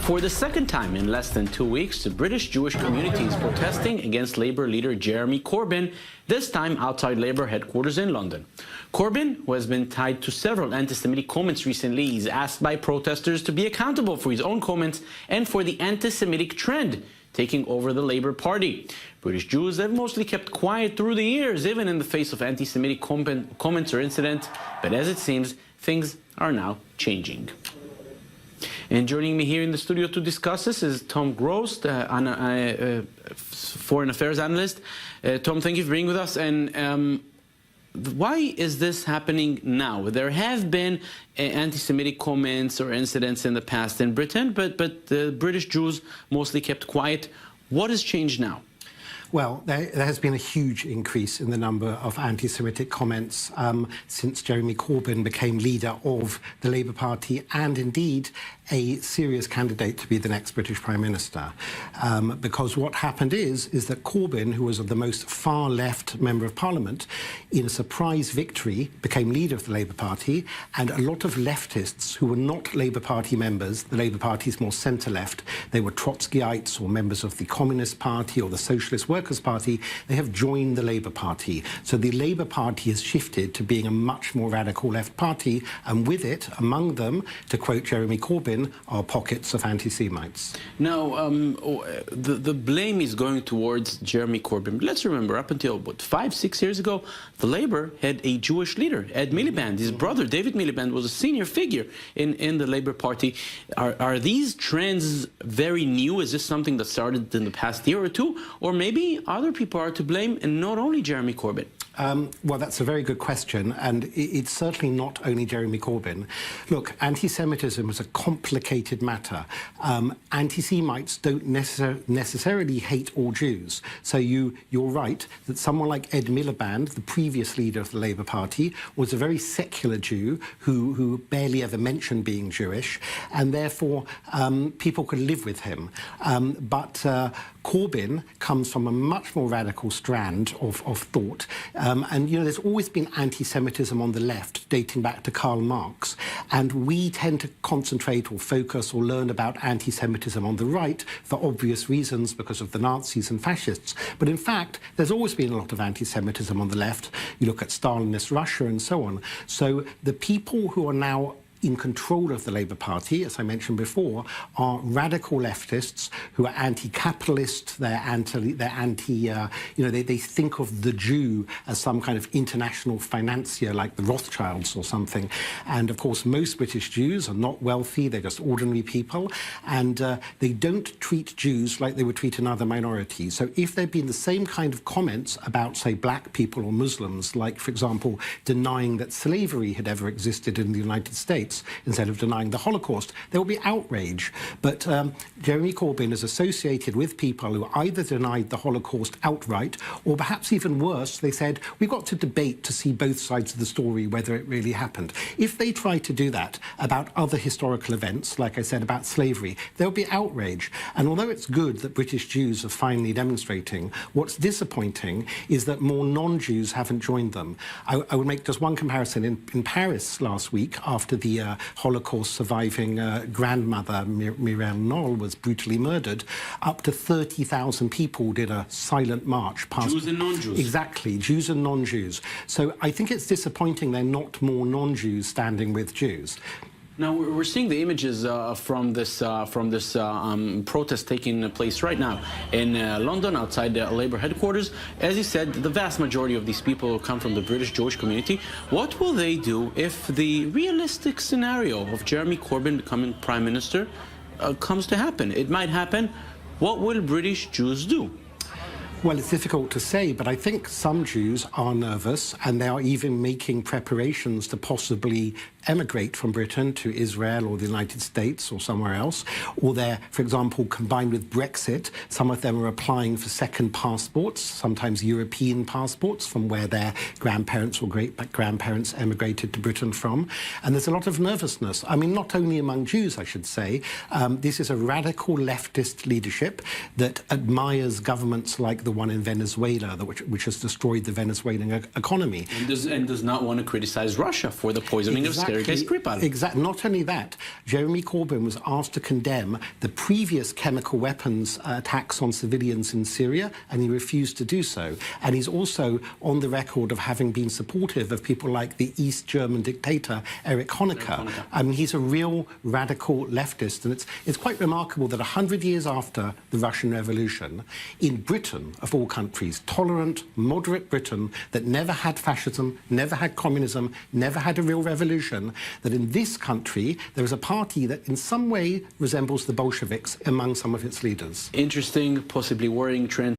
For the second time in less than 2 weeks, the British Jewish community is protesting against Labour leader Jeremy Corbyn, this time outside Labour headquarters in London. Corbyn, who has been tied to several anti-Semitic comments recently, is asked by protesters to be accountable for his own comments and for the anti-Semitic trend taking over the Labour Party. British Jews have mostly kept quiet through the years, even in the face of anti-Semitic comments or incidents, but as it seems, things are now changing. And joining me here in the studio to discuss this is Tom Gross, foreign affairs analyst. Tom, thank you for being with us. And why is this happening now? There have been anti-Semitic comments or incidents in the past in Britain, but the British Jews mostly kept quiet. What has changed now? Well, there has been a huge increase in the number of anti-Semitic comments since Jeremy Corbyn became leader of the Labour Party and indeed a serious candidate to be the next British Prime Minister. Because what happened is that Corbyn, who was the most far-left Member of Parliament, in a surprise victory became leader of the Labour Party, and a lot of leftists who were not Labour Party members, the Labour Party is more centre-left, they were Trotskyites or members of the Communist Party or the Socialist Workers' Party, they have joined the Labour Party. So the Labour Party has shifted to being a much more radical left party, and with it, among them, to quote Jeremy Corbyn, are pockets of anti-Semites. Now, the blame is going towards Jeremy Corbyn. Let's remember, up until, what, 5-6 years ago, the Labour had a Jewish leader, Ed Miliband. His brother, David Miliband, was a senior figure in the Labour Party. Are these trends very new? Is this something that started in the past year or two? Or maybe other people are to blame, and not only Jeremy Corbyn? Well, that's a very good question, and it's certainly not only Jeremy Corbyn. Look, anti-Semitism is a complicated matter. Anti-Semites don't necessarily hate all Jews. So you're right that someone like Ed Miliband, the previous leader of the Labour Party, was a very secular Jew who barely ever mentioned being Jewish, and therefore people could live with him. But Corbyn comes from a much more radical strand of thought. And, you know, there's always been anti-Semitism on the left, dating back to Karl Marx. And we tend to concentrate or focus or learn about anti-Semitism on the right for obvious reasons because of the Nazis and fascists. But in fact, there's always been a lot of anti-Semitism on the left. You look at Stalinist Russia and so on. So the people who are now in control of the Labour Party, as I mentioned before, are radical leftists who are anti-capitalist, they think of the Jew as some kind of international financier like the Rothschilds or something. And of course, most British Jews are not wealthy, they're just ordinary people, and they don't treat Jews like they would treat another minority. So if there'd been the same kind of comments about, say, black people or Muslims, like, for example, denying that slavery had ever existed in the United States, instead of denying the Holocaust, there will be outrage. But Jeremy Corbyn is associated with people who either denied the Holocaust outright, or perhaps even worse, they said, we've got to debate to see both sides of the story, whether it really happened. If they try to do that about other historical events, like I said, about slavery, there'll be outrage. And although it's good that British Jews are finally demonstrating, what's disappointing is that more non-Jews haven't joined them. I would make just one comparison. In Paris last week, after the Holocaust surviving grandmother, Mireille Knoll, was brutally murdered, up to 30,000 people did a silent march past... Jews and non-Jews. Exactly, Jews and non-Jews. So I think it's disappointing there are not more non-Jews standing with Jews. Now, we're seeing the images from this protest taking place right now in London, outside the Labour headquarters. As you said, the vast majority of these people come from the British Jewish community. What will they do if the realistic scenario of Jeremy Corbyn becoming Prime Minister comes to happen? It might happen. What will British Jews do? Well, it's difficult to say, but I think some Jews are nervous, and they are even making preparations to possibly emigrate from Britain to Israel or the United States or somewhere else. Or they're, for example, combined with Brexit, some of them are applying for second passports, sometimes European passports, from where their grandparents or great-grandparents emigrated to Britain from. And there's a lot of nervousness. I mean, not only among Jews, I should say. This is a radical leftist leadership that admires governments like the the one in Venezuela, which has destroyed the Venezuelan economy. And does not want to criticize Russia for the poisoning of Sergei Skripal. Exactly. Not only that, Jeremy Corbyn was asked to condemn the previous chemical weapons attacks on civilians in Syria, and he refused to do so. And he's also on the record of having been supportive of people like the East German dictator Erich Honecker. I mean, he's a real radical leftist, and it's quite remarkable that 100 years after the Russian Revolution, in Britain, of all countries, tolerant, moderate Britain that never had fascism, never had communism, never had a real revolution, that in this country there is a party that in some way resembles the Bolsheviks among some of its leaders. Interesting, possibly worrying trend.